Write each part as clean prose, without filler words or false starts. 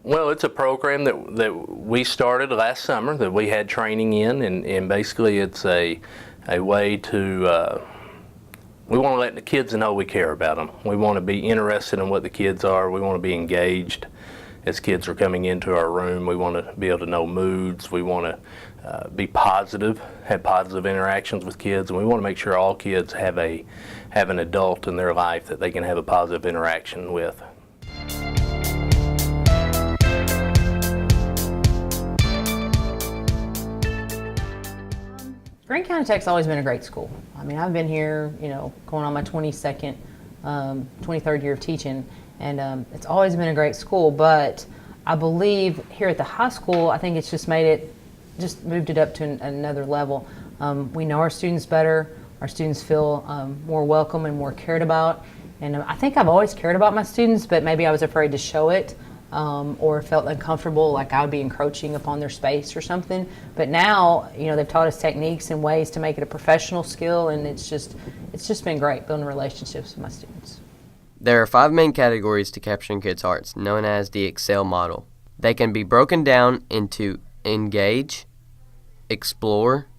Well, it's a program that we started last summer that we had training in, and basically it's a way to, we want to let the kids know we care about them. We want to be interested in what the kids are. We want to be engaged as kids are coming into our room. We want to be able to know moods. We want to be positive, have positive interactions with kids, and we want to make sure all kids have an adult in their life that they can have a positive interaction with. Green County Tech's always been a great school. I mean, I've been here, going on my 23rd year of teaching, and it's always been a great school. But I believe here at the high school, I think it's just moved it up to another level. We know our students better. Our students feel more welcome and more cared about. And I think I've always cared about my students, but maybe I was afraid to show it. Or felt uncomfortable, like I would be encroaching upon their space or something. But now, they've taught us techniques and ways to make it a professional skill, and it's just been great building relationships with my students. There are 5 main categories to capturing kids' hearts, known as the Excel model. They can be broken down into engage, explore,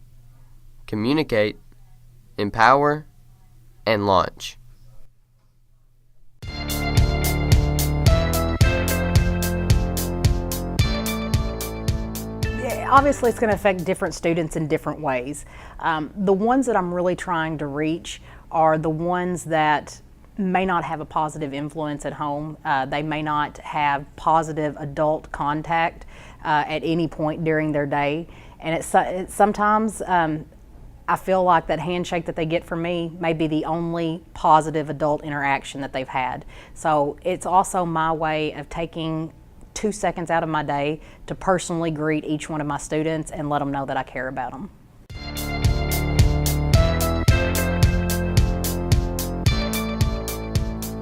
communicate, empower, and launch. Obviously, it's going to affect different students in different ways. The ones that I'm really trying to reach are the ones that may not have a positive influence at home. They may not have positive adult contact at any point during their day. And sometimes I feel like that handshake that they get from me may be the only positive adult interaction that they've had. So it's also my way of taking 2 seconds out of my day to personally greet each one of my students and let them know that I care about them.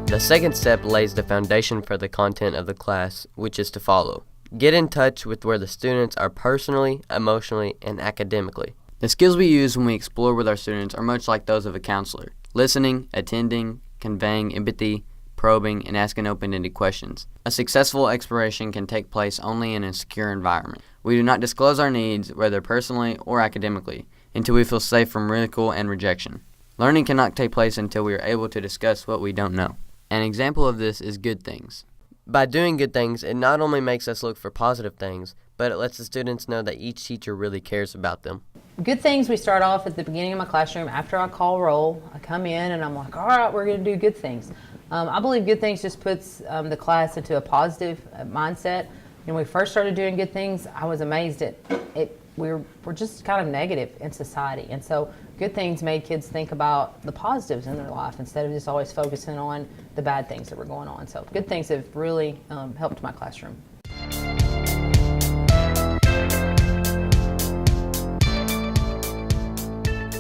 The second step lays the foundation for the content of the class, which is to follow. Get in touch with where the students are personally, emotionally, and academically. The skills we use when we explore with our students are much like those of a counselor: listening, attending, conveying empathy, probing, and asking open-ended questions. A successful exploration can take place only in a secure environment. We do not disclose our needs, whether personally or academically, until we feel safe from ridicule and rejection. Learning cannot take place until we are able to discuss what we don't know. An example of this is good things. By doing good things, it not only makes us look for positive things, but it lets the students know that each teacher really cares about them. Good things, we start off at the beginning of my classroom. After I call roll, I come in and I'm like, all right, we're going to do good things. I believe good things just puts the class into a positive mindset. When we first started doing good things, I was amazed at it. We're just kind of negative in society, and so good things made kids think about the positives in their life instead of just always focusing on the bad things that were going on. So good things have really helped my classroom.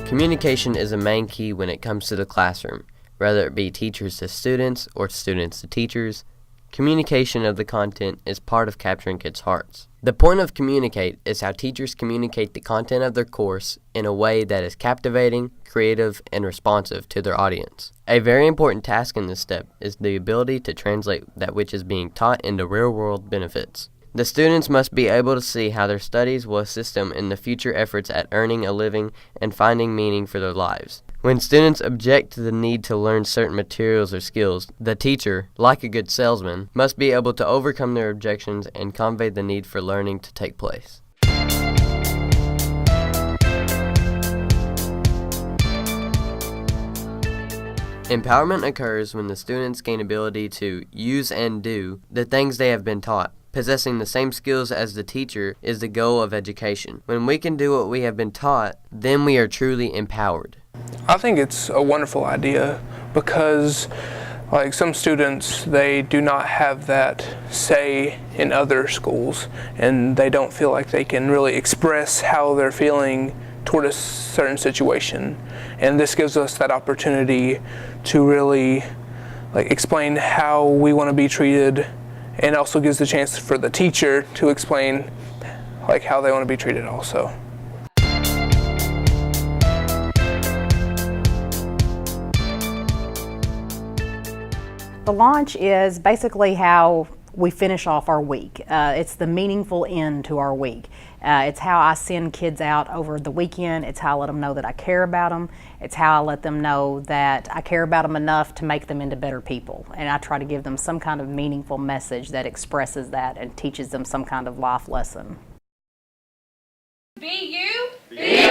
Communication is a main key when it comes to the classroom. Whether it be teachers to students or students to teachers, communication of the content is part of capturing kids' hearts. The point of communicate is how teachers communicate the content of their course in a way that is captivating, creative, and responsive to their audience. A very important task in this step is the ability to translate that which is being taught into real-world benefits. The students must be able to see how their studies will assist them in the future efforts at earning a living and finding meaning for their lives. When students object to the need to learn certain materials or skills, the teacher, like a good salesman, must be able to overcome their objections and convey the need for learning to take place. Empowerment occurs when the students gain ability to use and do the things they have been taught. Possessing the same skills as the teacher is the goal of education. When we can do what we have been taught, then we are truly empowered. I think it's a wonderful idea because some students, they do not have that say in other schools, and they don't feel like they can really express how they're feeling toward a certain situation. And this gives us that opportunity to really explain how we want to be treated, and also gives the chance for the teacher to explain how they want to be treated also. The launch is basically how we finish off our week. It's the meaningful end to our week. It's how I send kids out over the weekend. It's how I let them know that I care about them. It's how I let them know that I care about them enough to make them into better people. And I try to give them some kind of meaningful message that expresses that and teaches them some kind of life lesson. Be you. Be